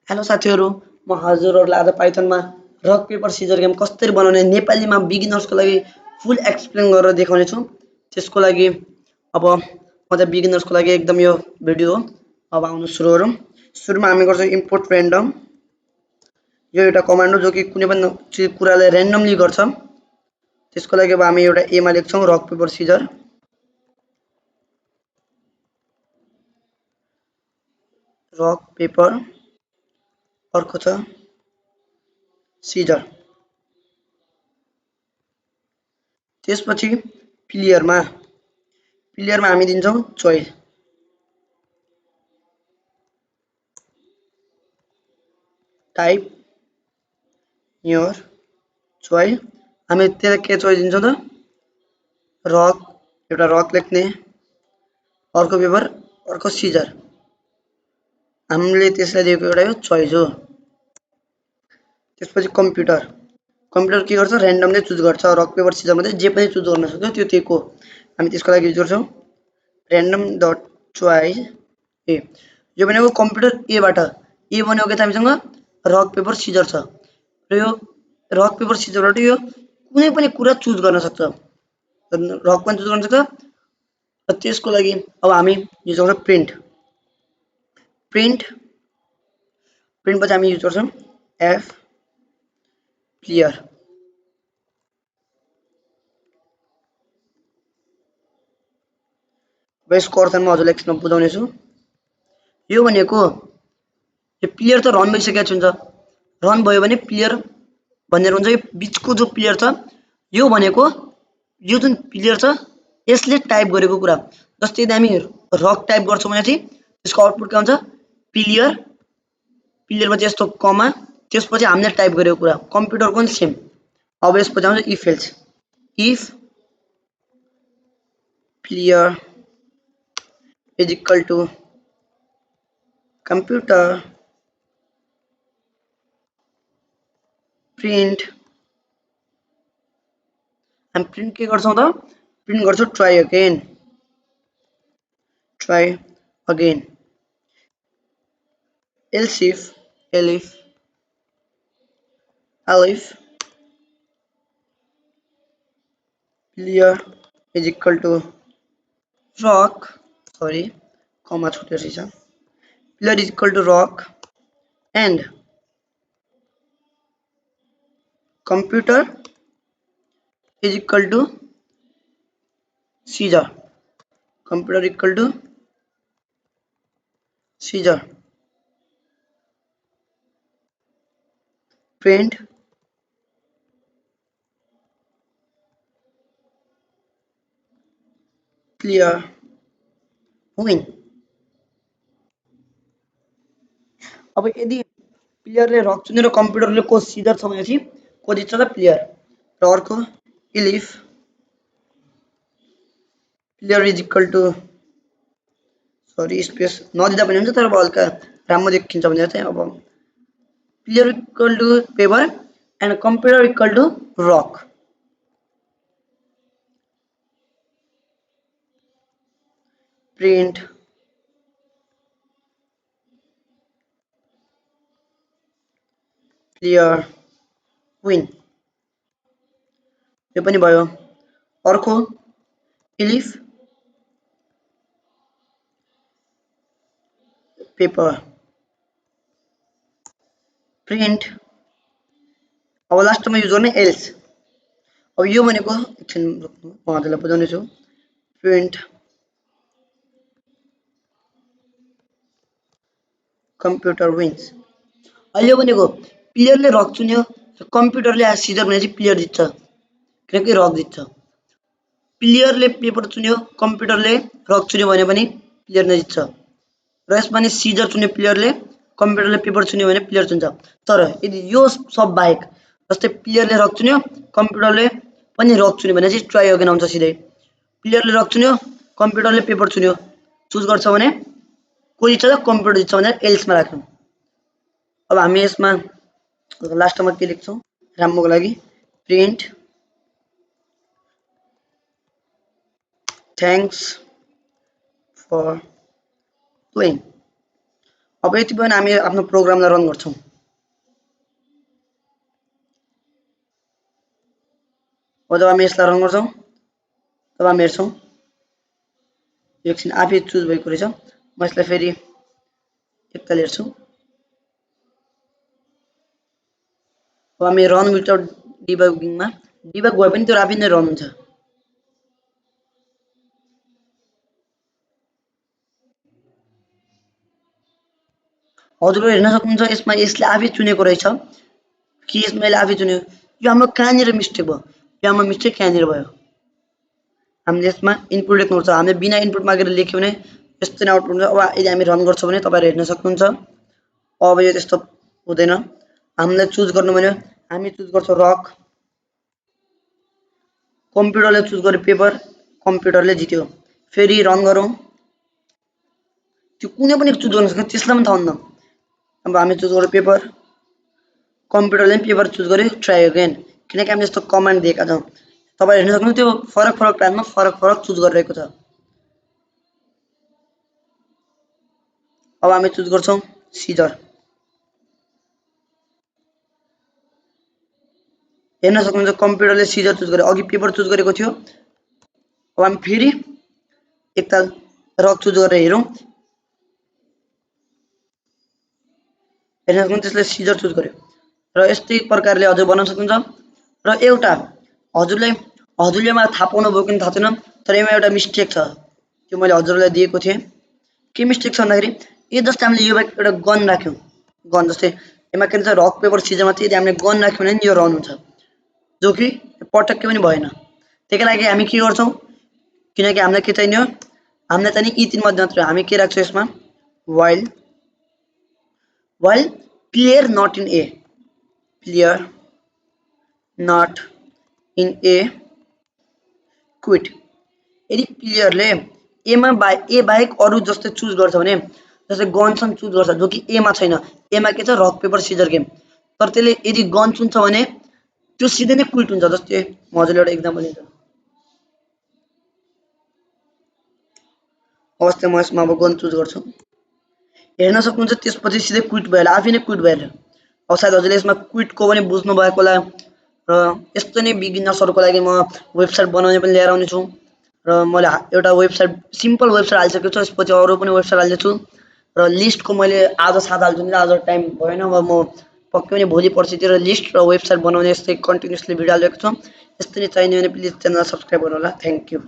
Hello साथीहरू म हजुरहरूलाई आज पाइथनमा रक पेपर सिजर गेम कसरी बनाउने नेपालीमा बिगिनर्सको लागि फुल एक्सप्लेन गरेर देखाउने छु। त्यसको लागि अब म चाहिँ बिगिनर्सको लागि एकदम यो भिडियो हो। अब आउनु सुरु गरौँ। सुरुमा हामी गर्छौँ इम्पोर्ट र्यान्डम। यो एउटा कमान्ड हो जो कि कुनै पनि कुरालाई र्यान्डमली गर्छ। त्यसको लागि अब हामी एउटा एमा लेख्छौँ rock paper scissor. Rock paper अर्को छ सिजर। त्यसपछि प्लेयरमा हामी दिन्छौँ चोइस। Type your choice. हामी त्यसलाई के चोइस दिन्छौँ त रक, एउटा रक लेख्ने, अर्को पेपर, अर्को सिजर। हामीले त्यसलाई दिएको एउटा यो चोइस हो। त्यसपछि कम्प्युटर के गर्छ र्यान्डमली चुज गर्छ। रक पेपर सिजरमा चाहिँ जे पनि चुज गर्न सक्छ त्यो त्यहीको। हामी त्यसको लागि युज गर्छौँ र्यान्डम डट चोइस ए। यो भनेको कम्प्युटर एबाट ए भनेको के त हामीसँग रक पेपर सिजर छ र यो रक पेपर सिजरबाट यो कुनै पनि कुरा चुज गर्न सक्छ। रक पनि चुज गर्न सक्छ। त्यसको लागि अब हामी युज गर्छौँ प्रिन्ट पछि हामी युज गर्छौँ एफ क्लियर। अब यसको अर्थ म हजुरलाई एकछिनमा बुझाउने छु। यो भनेको यो प्लेयर त रन भइसकेको हुन्छ। रन भयो भने प्लेयर भनेर हुन्छ। यो बिचको जो प्लेयर छ यो भनेको यो जुन प्लेयर छ यसले टाइप गरेको कुरा। जस्तै यदि हामी रक टाइप गर्छौँ भने चाहिँ त्यसको आउटपुट के हुन्छ प्लेयरमा चाहिँ यस्तो कमा, त्यसपछि हामीले टाइप गरेको कुरा। कम्प्युटरको पनि सेम। अब यसपछि आउँछ if else. If player is equal to computer print. हामी प्रिन्ट के गर्छौँ त प्रिन्ट गर्छौँ try again. Else if player is equal to rock, sorry comma छुटेर रहेछ। Player is equal to rock and computer is equal to scissor. Computer equal to scissor. Print clear win. अब यदि प्लेयरले rock चुनेर कम्प्युटरले को Caesar छ भनेपछि को जित्छ त प्लेयर। र अर्को if player is equal to, sorry space नदिँदा पनि हुन्छ तर अब हल्का राम्रो देखिन्छ भनेर चाहिँ अब player equal to paper and computer equal to rock. Print player win. यो पनि भयो। अर्को इफ पेपर प्रिन्ट। अब लास्टमा युज गर्ने एल्स। अब यो भनेको एकछिन रोक्नु म हजुरलाई बुझाउने छु। Print computer wins. अहिले भनेको प्लेयरले रक चुन्यो, कम्प्युटरले सिजर भने चाहिँ प्लेयर जित्छ किनकि रक जित्छ। प्लेयरले पेपर चुन्यो, कम्प्युटरले रक चुन्यो भने पनि प्लेयर नै जित्छ। र यसमा नि सिजर चुन्यो प्लेयरले, कम्प्युटरले पेपर चुन्यो भने प्लेयर चुन्छ। तर यदि यो सब बाहेक जस्तै प्लेयरले रक चुन्यो, कम्प्युटरले पनि रक चुन्यो भने चाहिँ ट्राई अगेन आउँछ सिधै। प्लेयरले रक चुन्यो, कम्प्युटरले पेपर चुन्यो, चुज गर्छ भने को जित्छ त कम्प्युटर जित्छ भनेर एल्समा राख्नु। अब हामी यसमा लास्टमा के लेख्छौँ राम्रोको लागि प्रिन्ट थ्याङ्क्स फर प्लेइङ। अब यति भयो भने हामी आफ्नो प्रोग्रामलाई रन गर्छौँ। अब जब हामी यसलाई रन गर्छौँ तब हामी हेर्छौँ एकछिन आफै चुज भएको रहेछ। म यसलाई फेरि एकताल हेर्छु। अब हामी रन विदाउट डिबगिङमा डिबग भए पनि त्यो आफै नै रन हुन्छ। हजुरले हेर्न सक्नुहुन्छ यसमा यसले आफै चुनेको रहेछ कि यसमा यसले आफै चुन्यो। यो हाम्रो कहाँनिर मिस्टेक भयो, यो हाम्रो मिस्टेक कहाँनिर भयो। हामीले यसमा इनपुट लेख्नुपर्छ। हामीले बिना इनपुट मागेर लेख्यो भने यस्तो नै आउटपुट हुन्छ। अब यदि हामी रन गर्छौँ भने तपाईँहरू हेर्न सक्नुहुन्छ अब यो त्यस्तो हुँदैन। हामीलाई चुज गर्नु भन्यो, हामी चुज गर्छौँ रक, कम्प्युटरले चुज गर्यो पेपर, कम्प्युटरले जित्यो। फेरि रन गरौँ, त्यो कुनै पनि चुज गर्न सक्छ, त्यसलाई पनि थाहा हुन्न। अब हामी चुज गर्यो पेपर, कम्प्युटरले पनि पेपर चुज गर्यो, ट्राई अगेन, किनकि हामीले यस्तो कमान्ड दिएका छौँ। तपाईँ हेर्न सक्नुहुन्छ त्यो फरक फरक टाइममा फरक फरक चुज गरिरहेको छ। अब हामी चुज गर्छौँ सिजर, हेर्न सक्नुहुन्छ कम्प्युटरले सिजर चुज गर्यो, अघि पेपर चुज गरेको थियो। अब हामी फेरि एकताल रक चुज गरेर हेरौँ, हेर्न सक्नुहुन्छ त्यसले सिजर चुज गर्यो। र यस्तै प्रकारले हजुर बनाउन सक्नुहुन्छ। र एउटा हजुरले मलाई थाहा पाउनु भयो कि थाहा छैन, तर यसमा एउटा मिस्टेक छ, त्यो मैले हजुरलाई दिएको थिएँ। के मिस्टेक छ भन्दाखेरि यो जस्तै हामीले यो बाहेक एउटा गन राख्यौँ, गन जस्तै यसमा के भन्छ रक पेपर सिजरमा चाहिँ यदि हामीले गन राख्यौँ भने यो रन हुन्छ, जो कि पटक्कै पनि भएन। त्यसको लागि हामी के गर्छौँ, किनकि हामीलाई के चाहिने हो, हामीलाई चाहिँ यी तीन मध्ये मात्र हामी के राख्छौँ यसमा while player not in a, player not in a quit. यदि प्लेयरले ए बाहेक अरू जस्तै चुज गर्छ भने, जस्तै गनसँग चुज गर्छ जो कि एमा छैन, एमा के छ रक पेपर सिजर गेम, तर त्यसले यदि गन चुन्छ भने त्यो सिधै नै क्विट हुन्छ। जस्तै म हजुरले एउटा इक्जाम्पल दिन्छु। अवस्था म यसमा अब गन चुज गर्छु, हेर्न सक्नुहुन्छ त्यसपछि सिधै क्विट भइहाल्यो, आफै नै क्विट भइहाल्यो। अब सायद हजुरले यसमा क्विटको पनि बुझ्नु भएको होला। र यस्तो नै बिगिनर्सहरूको लागि म वेबसाइट बनाउने पनि लिएर आउने छु। र मैले एउटा वेबसाइट सिम्पल वेबसाइट हालिसकेको छु, यसपछि अरू पनि वेबसाइट हाल्दैछु। र लिस्टको मैले आज साथ हाल्छु नि, आज टाइम भएन, अब म पक्कै पनि भोलि पर्सितिर लिस्ट र वेबसाइट बनाउने यस्तै कन्टिन्युसली भिडियो हालिरहेको छु। यस्तै नै चाहिने भने प्लिज च्यानल सब्सक्राइब गर्नु होला। Thank you.